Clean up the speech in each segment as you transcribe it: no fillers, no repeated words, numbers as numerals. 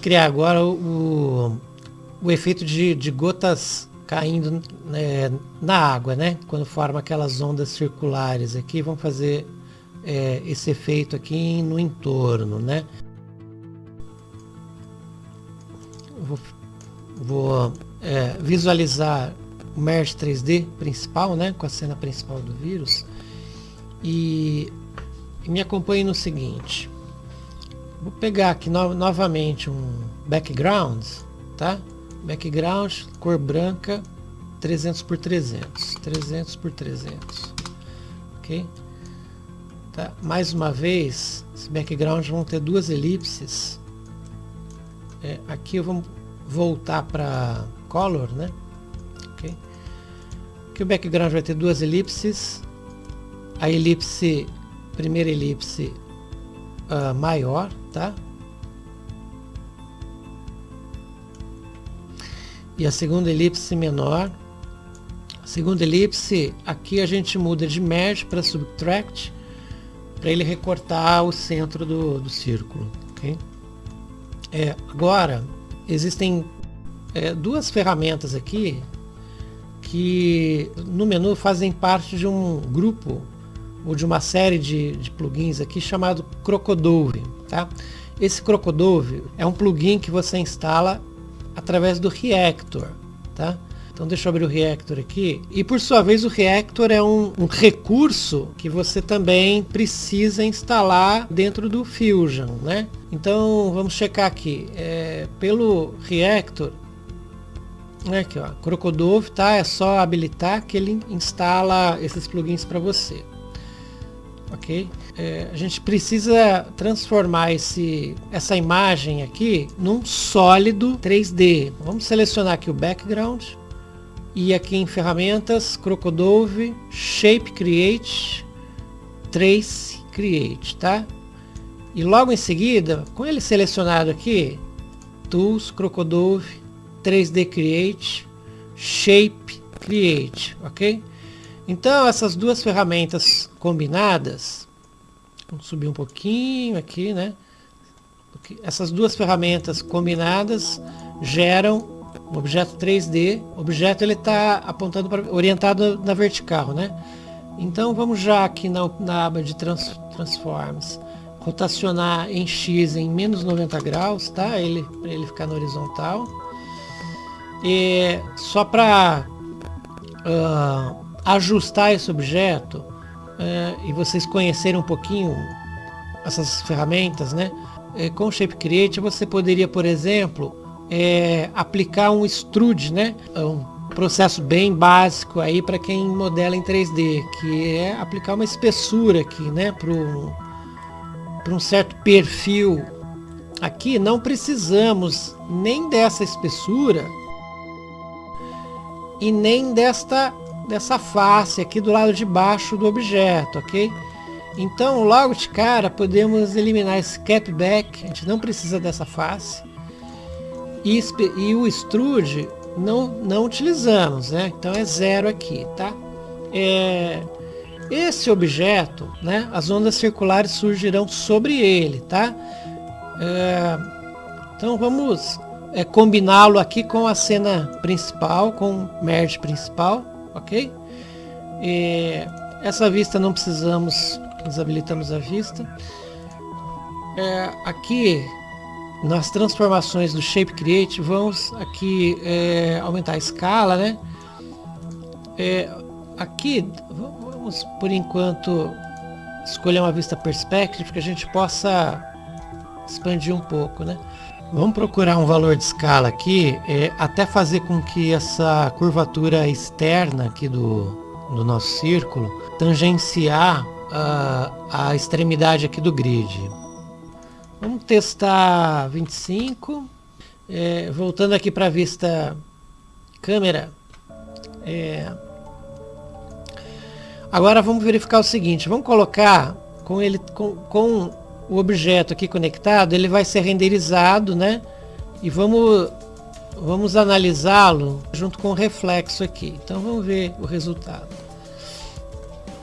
criar agora o efeito de gotas caindo, né, na água, né? Quando forma aquelas ondas circulares aqui, vamos fazer esse efeito aqui no entorno, né? Vou visualizar o Merge 3D principal, né? Com a cena principal do vírus. E me acompanhe no seguinte. Vou pegar aqui novamente um background, tá? Background, cor branca, 300 por 300, 300 por 300, ok? Tá? Mais uma vez, esse background vão ter duas elipses. Aqui eu vou voltar para color, né? Ok? Aqui o background vai ter duas elipses. A elipse, primeira elipse maior, tá? E a segunda elipse menor. A segunda elipse, aqui a gente muda de Merge para Subtract, para ele recortar o centro do círculo, ok? Agora, existem duas ferramentas aqui que no menu fazem parte de um grupo ou de uma série de plugins aqui chamado Crocodove, tá? Esse Crocodove é um plugin que você instala através do Reactor, tá? Então deixa eu abrir o Reactor aqui. E por sua vez o Reactor é um recurso que você também precisa instalar dentro do Fusion, né? Então vamos checar aqui. Pelo Reactor, aqui ó, Crocodove, tá? É só habilitar que ele instala esses plugins para você. Ok? A gente precisa transformar essa imagem aqui num sólido 3D. Vamos selecionar aqui o background e aqui em ferramentas Crocodove, Shape Create, Trace Create, tá? E logo em seguida, com ele selecionado aqui, Tools, Crocodove, 3D Create, Shape Create, ok? Então essas duas ferramentas combinadas, vamos subir um pouquinho aqui, né? Essas duas ferramentas combinadas geram um objeto 3D. O objeto ele está orientado na vertical, né? Então vamos já aqui na aba de Transforms, rotacionar em X em menos 90 graus, tá? Para ele ficar na horizontal. E só para ajustar esse objeto e vocês conhecerem um pouquinho essas ferramentas, né? Com o Shape Create você poderia, por exemplo, aplicar um extrude, né? Um processo bem básico aí para quem modela em 3D, que é aplicar uma espessura aqui, né? Para um certo perfil. Aqui não precisamos nem dessa espessura e nem dessa face aqui do lado de baixo do objeto, ok? Então logo de cara podemos eliminar esse cap back, a gente não precisa dessa face, e o extrude não utilizamos, né? Então é 0 aqui, tá? Esse objeto, né? As ondas circulares surgirão sobre ele, tá? Então vamos combiná-lo aqui com a cena principal, com o merge principal, ok? Essa vista não precisamos, desabilitamos a vista. Aqui nas transformações do Shape Create vamos aqui aumentar a escala, né? Aqui vamos por enquanto escolher uma vista perspective que a gente possa expandir um pouco, né? Vamos procurar um valor de escala aqui, até fazer com que essa curvatura externa aqui do nosso círculo tangenciar a extremidade aqui do grid. Vamos testar 25. Voltando aqui para a vista câmera. Agora vamos verificar o seguinte, vamos colocar com o objeto aqui conectado, ele vai ser renderizado, né? E vamos analisá-lo junto com o reflexo aqui. Então vamos ver o resultado.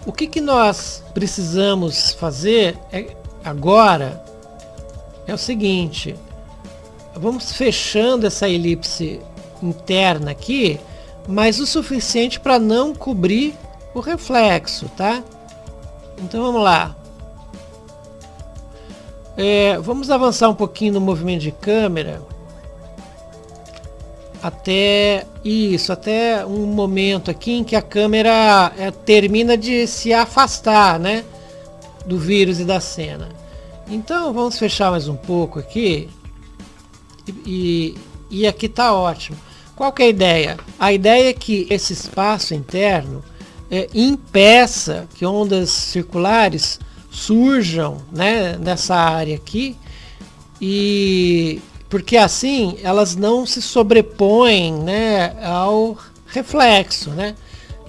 O que nós precisamos fazer agora é o seguinte: vamos fechando essa elipse interna aqui, mas o suficiente para não cobrir o reflexo, tá? Então vamos lá. Vamos avançar um pouquinho no movimento de câmera até um momento aqui em que a câmera termina de se afastar, né, do vírus e da cena. Então vamos fechar mais um pouco aqui e aqui tá ótimo. Qual que é a ideia? A ideia é que esse espaço interno impeça que ondas circulares surjam, né, nessa área aqui, e porque assim elas não se sobrepõem, né, ao reflexo, né?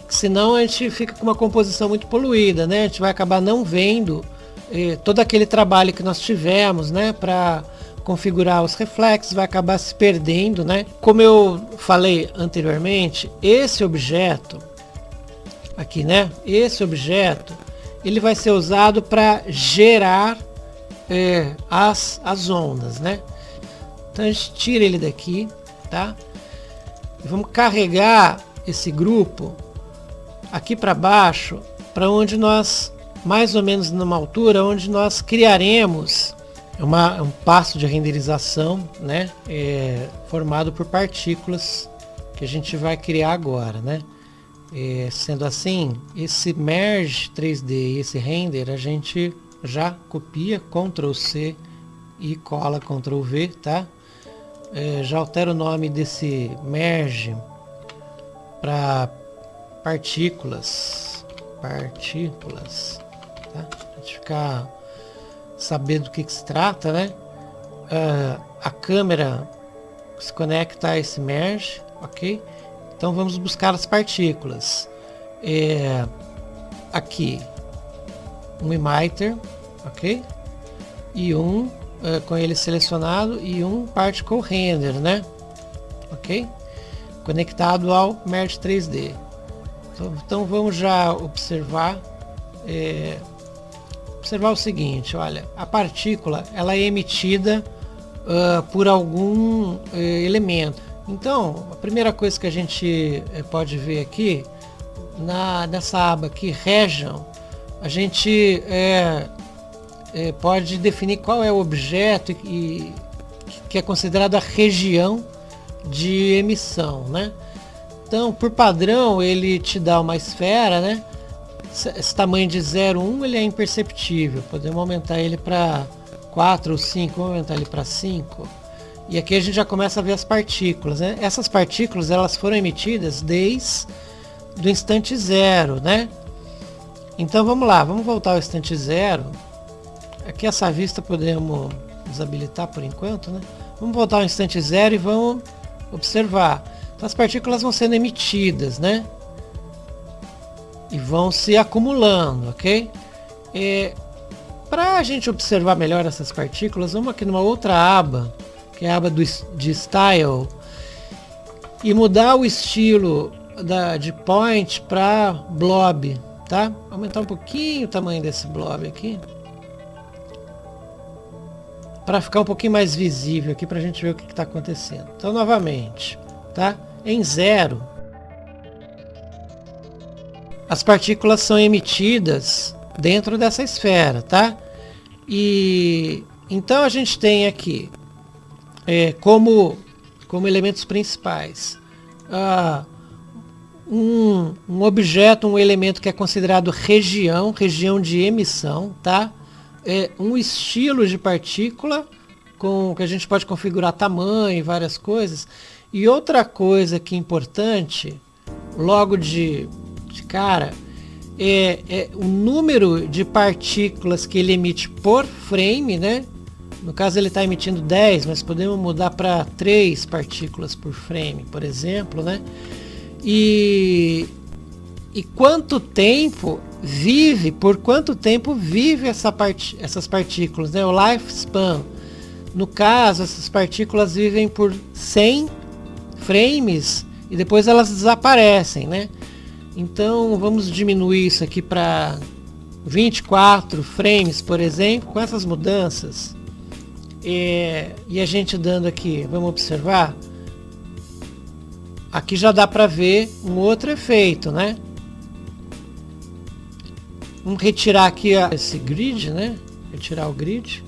Senão a gente fica com uma composição muito poluída, né? A gente vai acabar não vendo todo aquele trabalho que nós tivemos, né, para configurar os reflexos, vai acabar se perdendo, né? Como eu falei anteriormente, esse objeto aqui, né? Esse objeto ele vai ser usado para gerar as ondas, né? Então a gente tira ele daqui, tá? E vamos carregar esse grupo aqui para baixo, para onde nós, mais ou menos numa altura, onde nós criaremos um passo de renderização, né? Formado por partículas que a gente vai criar agora, né? Sendo assim, esse merge 3D e esse render a gente já copia, Ctrl C e cola Ctrl V, tá? Já altera o nome desse merge para partículas, tá? Pra gente ficar sabendo do que se trata, né? A câmera se conecta a esse merge, ok? Então vamos buscar as partículas. Aqui um emitter, ok? E com ele selecionado, e um particle render, né? Ok? Conectado ao merge 3D. Então vamos já observar o seguinte, olha, a partícula ela é emitida por algum elemento. Então, a primeira coisa que a gente pode ver aqui, nessa aba aqui, Region, a gente pode definir qual é o objeto que é considerado a região de emissão, né? Então, por padrão, ele te dá uma esfera, né? Esse tamanho de 0,1 ele é imperceptível. Podemos aumentar ele para 4 ou 5, vamos aumentar ele para 5. E aqui a gente já começa a ver as partículas, né? Essas partículas elas foram emitidas desde o instante zero, né? Então vamos lá, vamos voltar ao instante zero. Aqui essa vista podemos desabilitar por enquanto, né? Vamos voltar ao instante zero e vamos observar. Então as partículas vão sendo emitidas, né? E vão se acumulando, ok? Para a gente observar melhor essas partículas, vamos aqui numa outra aba, que é a aba de Style, e mudar o estilo de Point para Blob, tá? Aumentar um pouquinho o tamanho desse blob aqui, para ficar um pouquinho mais visível aqui, para a gente ver o que está acontecendo. Então novamente, tá? Em 0, as partículas são emitidas dentro dessa esfera, tá? E então a gente tem aqui como elementos principais um objeto, um elemento que é considerado região de emissão, tá? Um estilo de partícula com que a gente pode configurar tamanho e várias coisas. E outra coisa que é importante, logo de cara, é o número de partículas que ele emite por frame, né? No caso ele está emitindo 10, mas podemos mudar para 3 partículas por frame, por exemplo, né? E quanto tempo por quanto tempo vive essas partículas, né? O lifespan. No caso, essas partículas vivem por 100 frames e depois elas desaparecem, né? Então vamos diminuir isso aqui para 24 frames, por exemplo. Com essas mudanças, e a gente dando aqui, vamos observar, aqui já dá para ver um outro efeito, né? Vamos retirar aqui esse grid, né? Retirar o grid.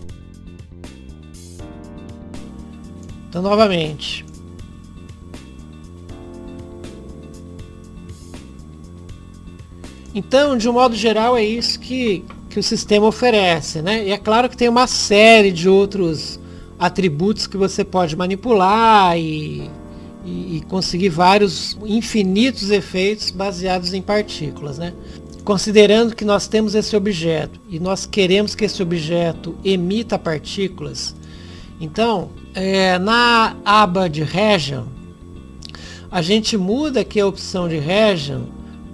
Então, novamente. Então, de um modo geral, é isso que o sistema oferece, né? E é claro que tem uma série de outros atributos que você pode manipular e conseguir vários infinitos efeitos baseados em partículas, né? Considerando que nós temos esse objeto e nós queremos que esse objeto emita partículas, então, na aba de Region, a gente muda aqui a opção de Region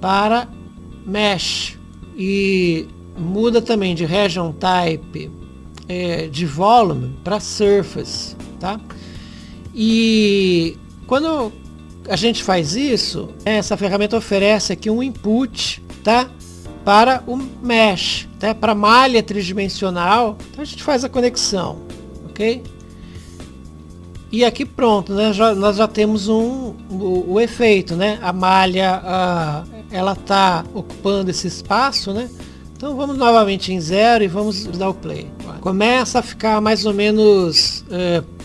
para Mesh e muda também de Region Type de Volume para Surface, tá? E quando a gente faz isso, essa ferramenta oferece aqui um input, tá? Para o Mesh, tá? Para malha tridimensional, então a gente faz a conexão, ok? E aqui pronto, né? Nós já temos o efeito, né? A malha ela está ocupando esse espaço, né? Então vamos novamente em 0 e vamos dar o play. Começa a ficar mais ou menos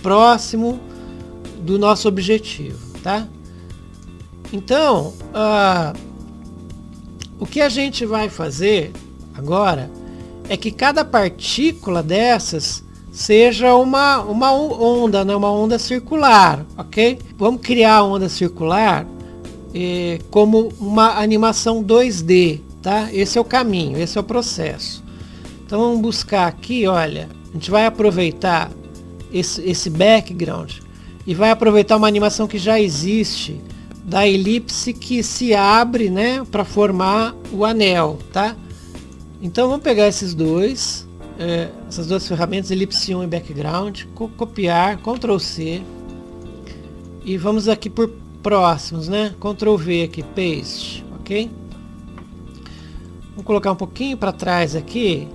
próximo do nosso objetivo, tá? Então, o que a gente vai fazer agora é que cada partícula dessas seja uma onda, né? Uma onda circular, ok? Vamos criar a onda circular como uma animação 2D, tá? Esse é o caminho, esse é o processo. Então vamos buscar aqui, olha, a gente vai aproveitar esse background e vai aproveitar uma animação que já existe da elipse que se abre, né, para formar o anel, tá? Então vamos pegar esses dois, essas duas ferramentas, elipse 1 e background, copiar, Ctrl C e vamos aqui por próximos, né? Ctrl V aqui, paste, ok? Vamos colocar um pouquinho para trás aqui,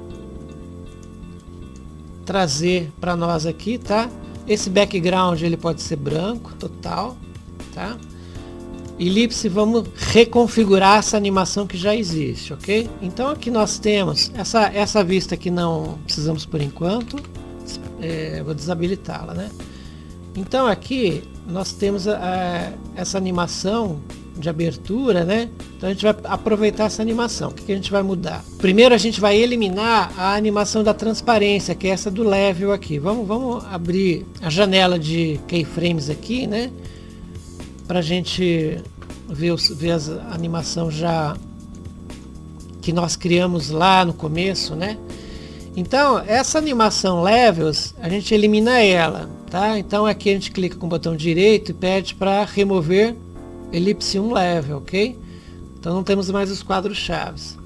trazer para nós aqui, tá? Esse background ele pode ser branco, total, tá? Elipse, vamos reconfigurar essa animação que já existe, ok? Então aqui nós temos essa vista que não precisamos por enquanto, vou desabilitá-la, né? Então aqui nós temos essa animação de abertura, né? Então a gente vai aproveitar essa animação. O que a gente vai mudar? Primeiro a gente vai eliminar a animação da transparência, que é essa do level aqui. Vamos abrir a janela de keyframes aqui, né? Para a gente ver a animação já que nós criamos lá no começo, né? Então essa animação levels a gente elimina ela, tá? Então aqui a gente clica com o botão direito e pede para remover elipse 1 level, ok? Então não temos mais os quadros chaves.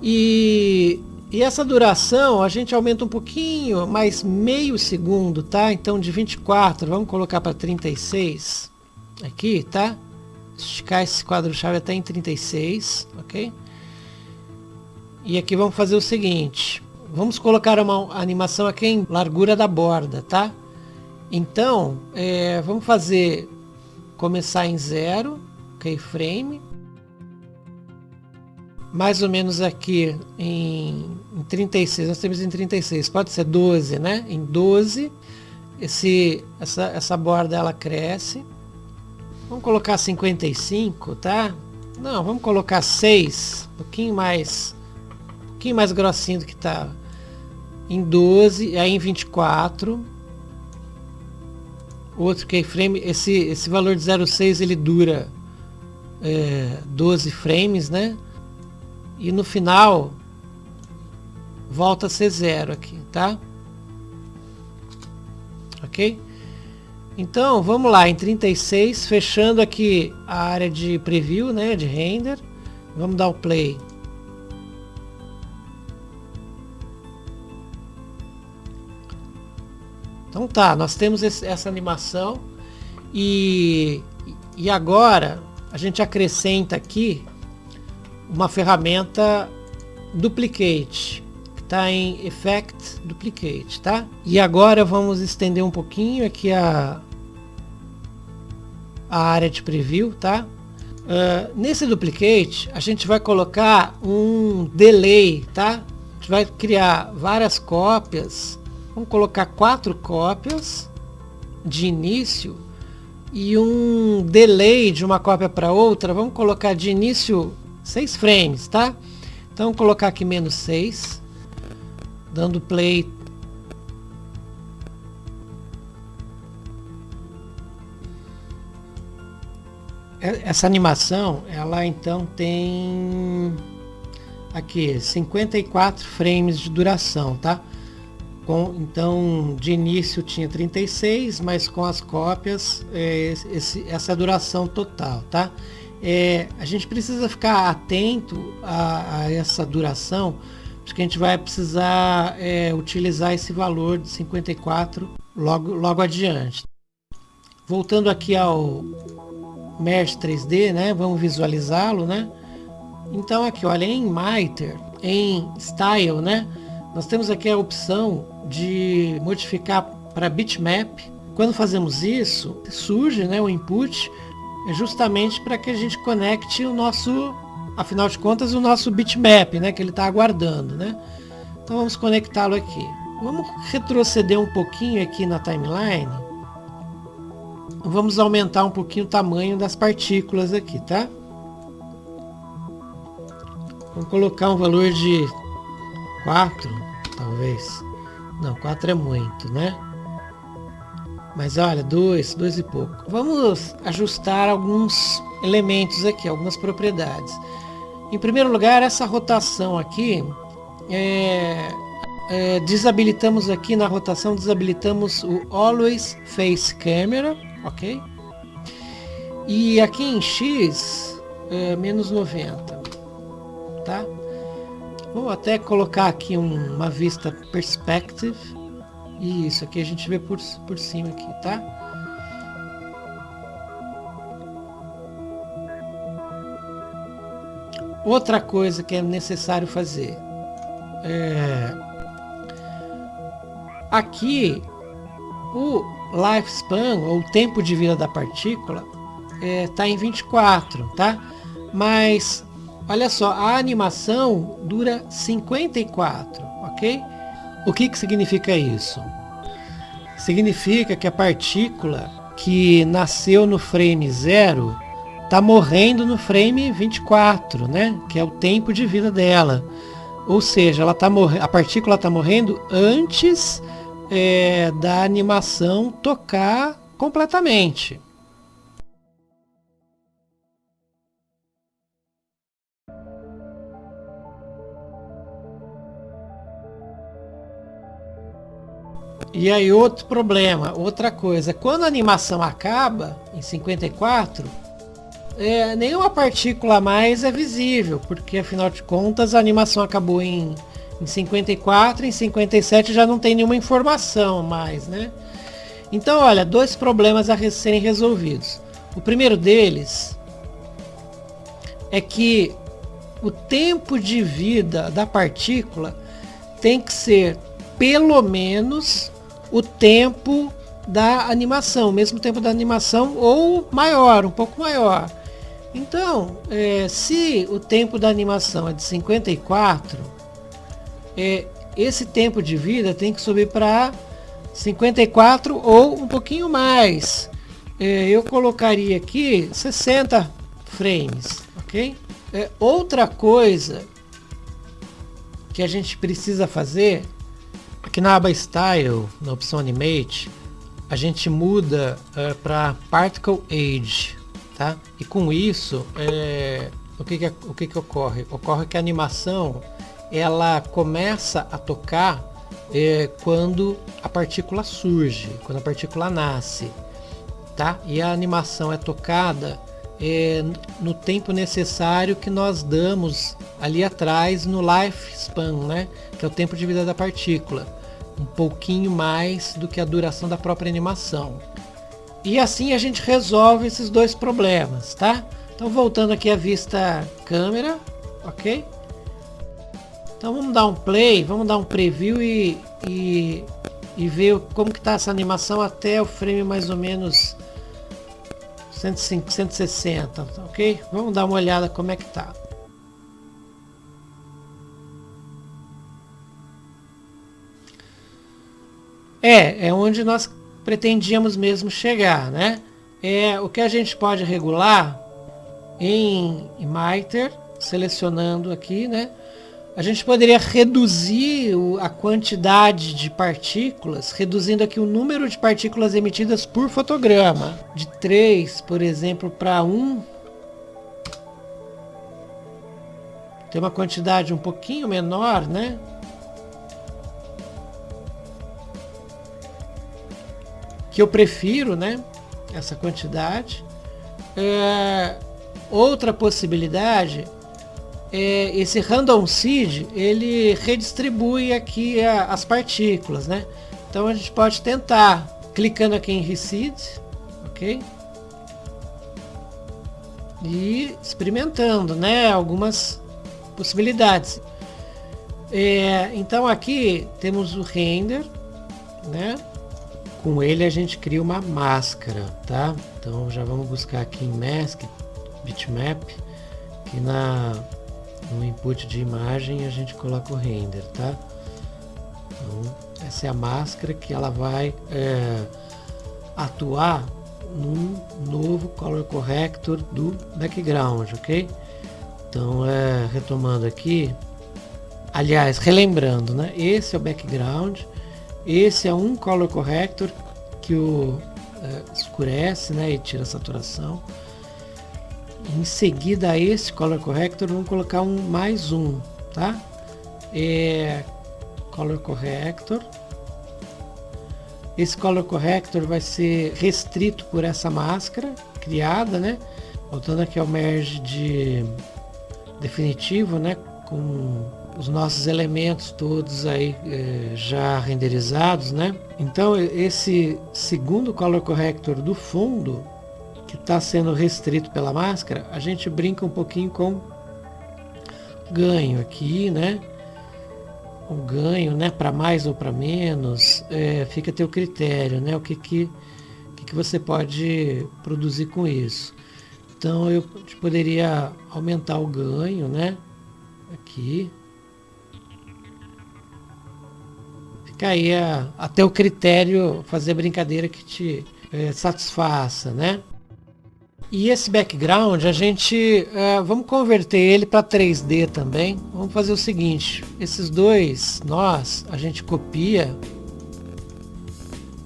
E essa duração a gente aumenta um pouquinho, mais meio segundo, tá? Então de 24 vamos colocar para 36 aqui, tá? Esticar esse quadro-chave até em 36, ok? E aqui vamos fazer o seguinte, vamos colocar uma animação aqui em largura da borda, tá? Então, vamos começar em 0, keyframe, mais ou menos aqui em 36, nós temos em 36, pode ser 12, né? Em 12, essa borda ela cresce. Vamos colocar 55, tá? Não, vamos colocar 6, um pouquinho mais grossinho do que tá. Em 12, aí em 24. Outro keyframe, esse valor de 0,6 ele dura 12 frames, né? E no final volta a ser 0 aqui, tá? Ok? Então vamos lá, em 36, fechando aqui a área de preview, né, de render. Vamos dar o play. Então tá, nós temos essa animação e agora a gente acrescenta aqui uma ferramenta Duplicate, está em Effect Duplicate, tá? E agora vamos estender um pouquinho aqui a área de preview, tá? Nesse Duplicate a gente vai colocar um delay, tá? A gente vai criar várias cópias, vamos colocar 4 cópias de início e um delay de uma cópia para outra, vamos colocar de início 6 frames, tá? Então vou colocar aqui -6, dando play. Essa animação, ela então tem aqui 54 frames de duração, tá? Então de início tinha 36, mas com as cópias essa é a duração total, tá? A gente precisa ficar atento a essa duração, porque a gente vai precisar utilizar esse valor de 54 logo adiante. Voltando aqui ao Mesh 3D, né? Vamos visualizá-lo, né? Então aqui, olha, em Miter, em Style, né? Nós temos aqui a opção de modificar para bitmap. Quando fazemos isso, surge, né, o input, justamente para que a gente conecte o nosso, afinal de contas, o nosso bitmap, né, que ele está aguardando, né? Então vamos conectá-lo aqui. Vamos retroceder um pouquinho aqui na timeline. Vamos aumentar um pouquinho o tamanho das partículas aqui, tá? Vamos colocar um valor de 4, talvez. Não, 4 é muito, né? Mas olha, 2 e pouco. Vamos ajustar alguns elementos aqui, algumas propriedades. Em primeiro lugar, essa rotação aqui, desabilitamos aqui na rotação, desabilitamos o Always Face Camera, ok? E aqui em X, -90, tá? Vou até colocar aqui uma vista Perspective. E isso aqui a gente vê por cima aqui, tá? Outra coisa que é necessário fazer aqui o lifespan, ou o tempo de vida da partícula, tá em 24, tá? Mas olha só, a animação dura 54, ok? O que significa isso? Significa que a partícula que nasceu no frame 0 está morrendo no frame 24, né? Que é o tempo de vida dela. Ou seja, a partícula está morrendo antes da animação tocar completamente. E aí outro problema, outra coisa, quando a animação acaba em 54, nenhuma partícula a mais é visível, porque afinal de contas a animação acabou em 54, em 57 já não tem nenhuma informação mais, né? Então olha, 2 problemas a serem resolvidos. O primeiro deles é que o tempo de vida da partícula tem que ser pelo menos o tempo da animação, o mesmo tempo da animação ou maior, um pouco maior. Então, se o tempo da animação é de 54, esse tempo de vida tem que subir para 54 ou um pouquinho mais. Eu colocaria aqui 60 frames, ok? Outra coisa que a gente precisa fazer, aqui na aba Style, na opção Animate, a gente muda para Particle Age, tá? E com isso, o que ocorre? Ocorre que a animação ela começa a tocar quando a partícula surge, quando a partícula nasce, tá? E a animação é tocada no tempo necessário que nós damos ali atrás no lifespan, né? Que é o tempo de vida da partícula, um pouquinho mais do que a duração da própria animação. E assim a gente resolve esses 2 problemas, tá? Então voltando aqui à vista câmera, ok? Então vamos dar um play, vamos dar um preview e ver como que tá essa animação até o frame mais ou menos 105, 160, ok? Vamos dar uma olhada como é que tá. É onde nós pretendíamos mesmo chegar, né? O que a gente pode regular em Miter, selecionando aqui, né? A gente poderia reduzir a quantidade de partículas, reduzindo aqui o número de partículas emitidas por fotograma. De 3, por exemplo, para 1. Tem uma quantidade um pouquinho menor, né? Que eu prefiro, né? Essa quantidade. Outra possibilidade é esse random seed, ele redistribui aqui as partículas, né? Então a gente pode tentar clicando aqui em reseed, ok? E experimentando, né? Algumas possibilidades. Então aqui temos o render, né? Com ele a gente cria uma máscara, tá? Então já vamos buscar aqui em Mask, Bitmap, que no input de imagem a gente coloca o render, tá? Então essa é a máscara que ela vai atuar num novo color corrector do background, ok? Então retomando aqui, aliás, relembrando, né? Esse é o background. Esse é um color corrector que escurece, né, e tira a saturação. Em seguida a esse color corrector vamos colocar mais um, tá? Color corrector. Esse color corrector vai ser restrito por essa máscara criada, né? Voltando aqui ao merge definitivo, né? Com os nossos elementos todos aí já renderizados, né? Então esse segundo color corrector do fundo, que está sendo restrito pela máscara, a gente brinca um pouquinho com ganho aqui, né? O ganho, né? Para mais ou para menos, fica a teu critério, né? O que você pode produzir com isso. Então eu poderia aumentar o ganho, né? Aqui. Fica aí a teu critério, fazer brincadeira que te satisfaça, né? E esse background a gente vamos converter ele para 3D também. Vamos fazer o seguinte: esses dois nós a gente copia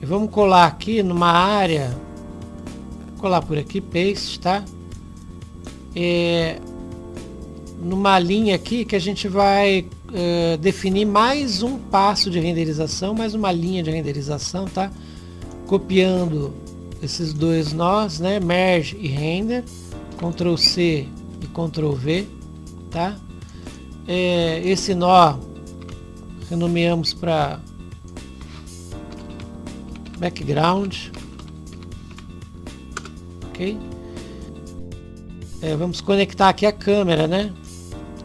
e vamos colar aqui numa área, colar por aqui, paste, tá? Numa linha aqui que a gente vai definir mais um passo de renderização, mais uma linha de renderização, tá? Copiando esses dois nós, né? Merge e render, Ctrl C e Ctrl V, tá? Esse nó renomeamos para background, ok? Vamos conectar aqui a câmera, né?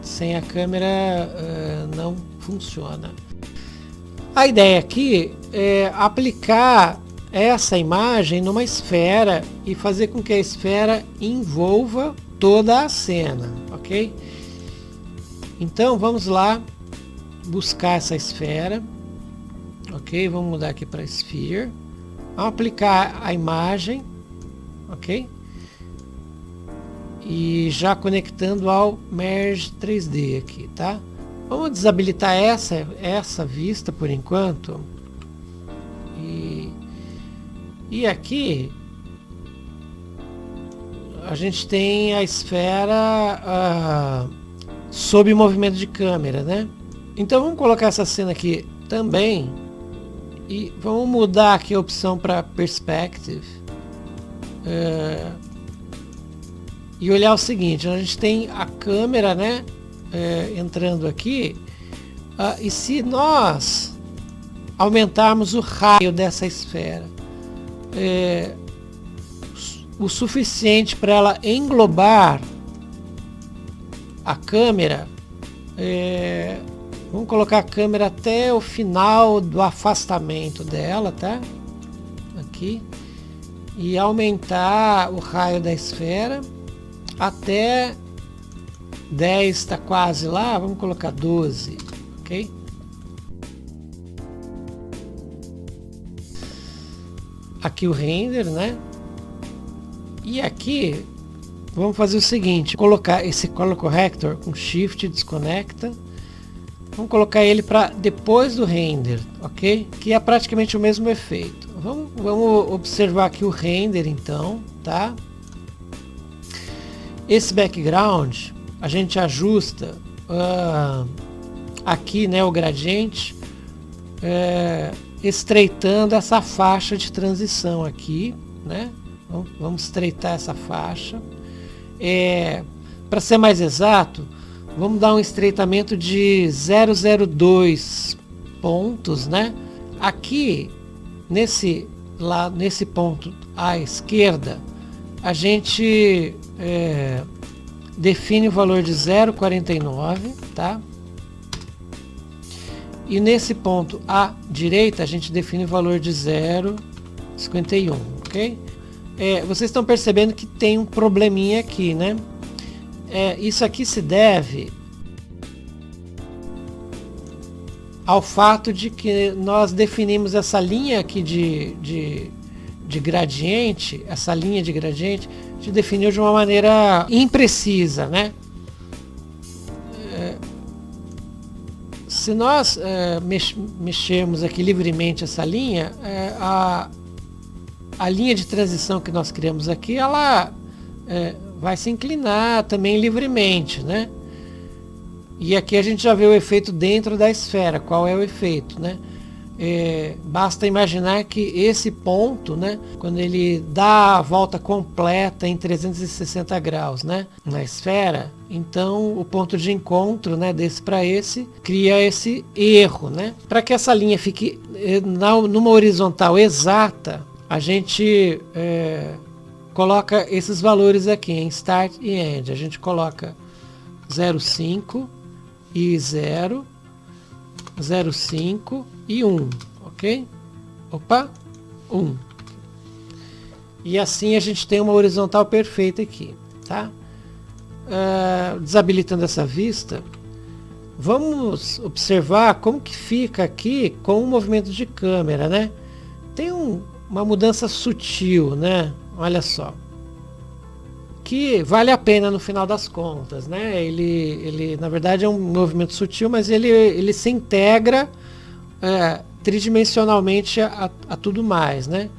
Sem a câmera não funciona. A ideia aqui é aplicar essa imagem numa esfera e fazer com que a esfera envolva toda a cena, ok? Então vamos lá buscar essa esfera, ok? Vamos mudar aqui para Sphere. Vamos aplicar a imagem, ok? E já conectando ao Merge 3D aqui, tá? Vamos desabilitar essa vista por enquanto. E aqui a gente tem a esfera sob movimento de câmera, né? Então vamos colocar essa cena aqui também e vamos mudar aqui a opção para Perspective e olhar o seguinte: a gente tem a câmera, né, entrando aqui, e se nós aumentarmos o raio dessa esfera o suficiente para ela englobar a câmera, Vamos colocar a câmera até o final do afastamento dela, tá? Aqui. E aumentar o raio da esfera até 10, está quase lá, vamos colocar 12, ok? Aqui o render, né? E aqui vamos fazer o seguinte, colocar esse Color Corrector com Shift, desconecta. Vamos colocar ele para depois do render, ok? Que é praticamente o mesmo efeito. Vamos observar aqui o render então, tá? Esse background a gente ajusta aqui, né, o gradiente, estreitando essa faixa de transição aqui, né? Vamos estreitar essa faixa. Para ser mais exato, vamos dar um estreitamento de 0,02 pontos, né? Aqui nesse ponto à esquerda, a gente define o valor de 0,49, tá? E nesse ponto à direita a gente define o valor de 0,51, ok? Vocês estão percebendo que tem um probleminha aqui, né? Isso aqui se deve ao fato de que nós definimos essa linha aqui de gradiente, essa linha de gradiente, a gente definiu de uma maneira imprecisa, né? Se nós mexermos aqui livremente essa linha, a linha de transição que nós criamos aqui, ela vai se inclinar também livremente, né? E aqui a gente já vê o efeito dentro da esfera. Qual é o efeito, né? Basta imaginar que esse ponto, né, quando ele dá a volta completa em 360 graus, né, na esfera, então o ponto de encontro, né, desse para esse cria esse erro, né? Para que essa linha fique numa horizontal exata, a gente coloca esses valores aqui em Start e End. A gente coloca 0,5 e 0, 0,5 e 1, ok? Opa, 1. E assim a gente tem uma horizontal perfeita aqui, tá? Desabilitando essa vista, vamos observar como que fica aqui com o movimento de câmera, né? Tem uma mudança sutil, né? Olha só, que vale a pena no final das contas, né? Ele na verdade é um movimento sutil, mas ele se integra tridimensionalmente a tudo mais, né?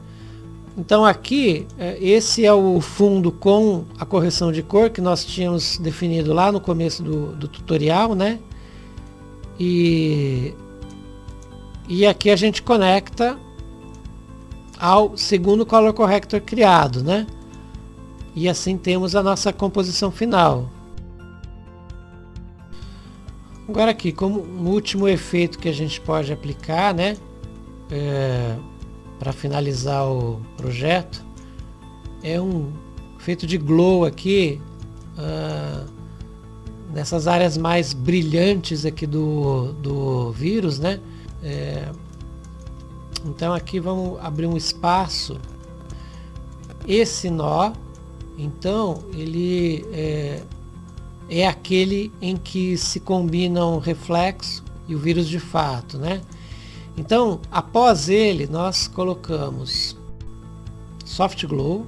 Então aqui, esse é o fundo com a correção de cor que nós tínhamos definido lá no começo do tutorial, né? E aqui a gente conecta ao segundo Color Corrector criado, né? E assim temos a nossa composição final. Agora aqui, como um último efeito que a gente pode aplicar, né, para finalizar o projeto, é um efeito de glow aqui, nessas áreas mais brilhantes aqui do vírus, né? Então aqui vamos abrir um espaço. Esse nó, então, ele é aquele em que se combinam o reflexo e o vírus de fato, né? Então, após ele, nós colocamos Soft Glow,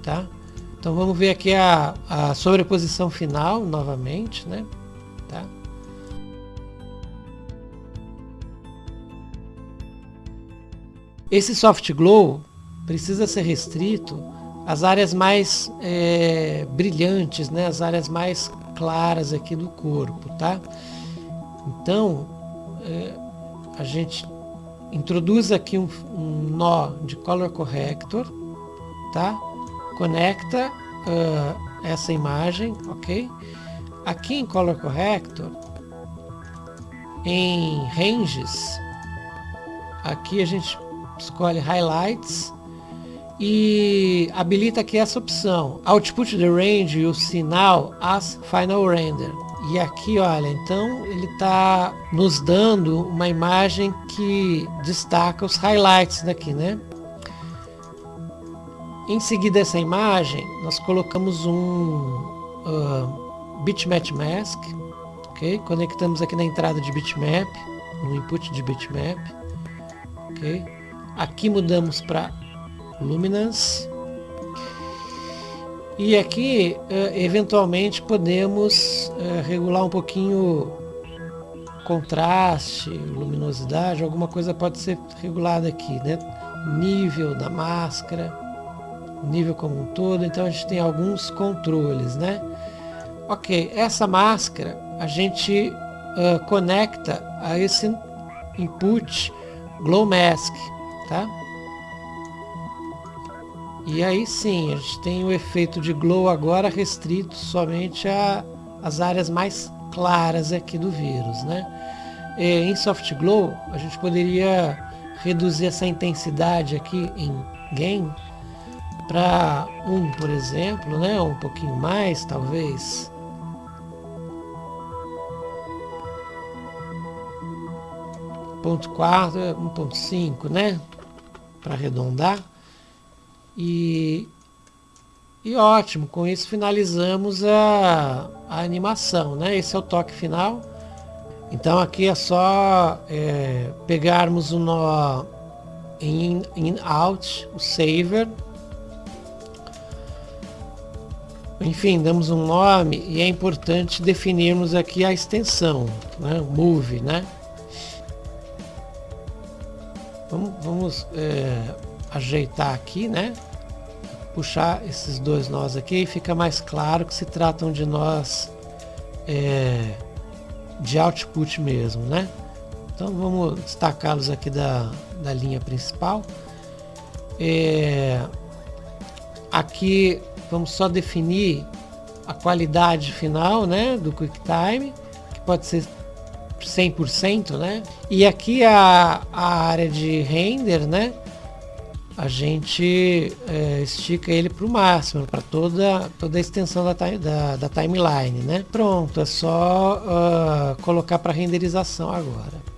tá? Então vamos ver aqui a sobreposição final novamente, né? Tá? Esse Soft Glow precisa ser restrito às áreas mais brilhantes, né? As áreas mais claras aqui do corpo, tá? Então, a gente introduz aqui um nó de Color Corrector, tá? Conecta essa imagem, ok? Aqui em Color Corrector, em Ranges, aqui a gente escolhe Highlights e habilita aqui essa opção Output the Range e o sinal as Final Render. E aqui, olha, então ele está nos dando uma imagem que destaca os highlights daqui, né? Em seguida essa imagem, nós colocamos um bitmap mask, ok? Conectamos aqui na entrada de bitmap, no input de bitmap, ok? Aqui mudamos para luminance. E aqui, eventualmente, podemos regular um pouquinho contraste, luminosidade, alguma coisa pode ser regulada aqui, né? Nível da máscara, nível como um todo, então a gente tem alguns controles, né? Ok, essa máscara a gente conecta a esse input Glow Mask, tá? E aí sim, a gente tem o efeito de glow agora restrito somente às áreas mais claras aqui do vírus, né? Em Soft Glow, a gente poderia reduzir essa intensidade aqui em Gain para 1, por exemplo, né? Um pouquinho mais, talvez. Ponto 4, 1.5, né? Para arredondar. E ótimo, com isso finalizamos a animação, né? Esse é o toque final. Então aqui é só pegarmos o nó in out, o saver. Enfim, damos um nome e é importante definirmos aqui a extensão, né? Move, né? Vamos ajeitar aqui, né? Puxar esses dois nós aqui e fica mais claro que se tratam de nós de output mesmo, né? Então vamos destacá-los aqui da linha principal. Aqui vamos só definir a qualidade final, né, do QuickTime, que pode ser 100%, né? E aqui a área de render, né? A gente estica ele para o máximo, para toda a extensão da timeline, né? Pronto, é só colocar para renderização agora.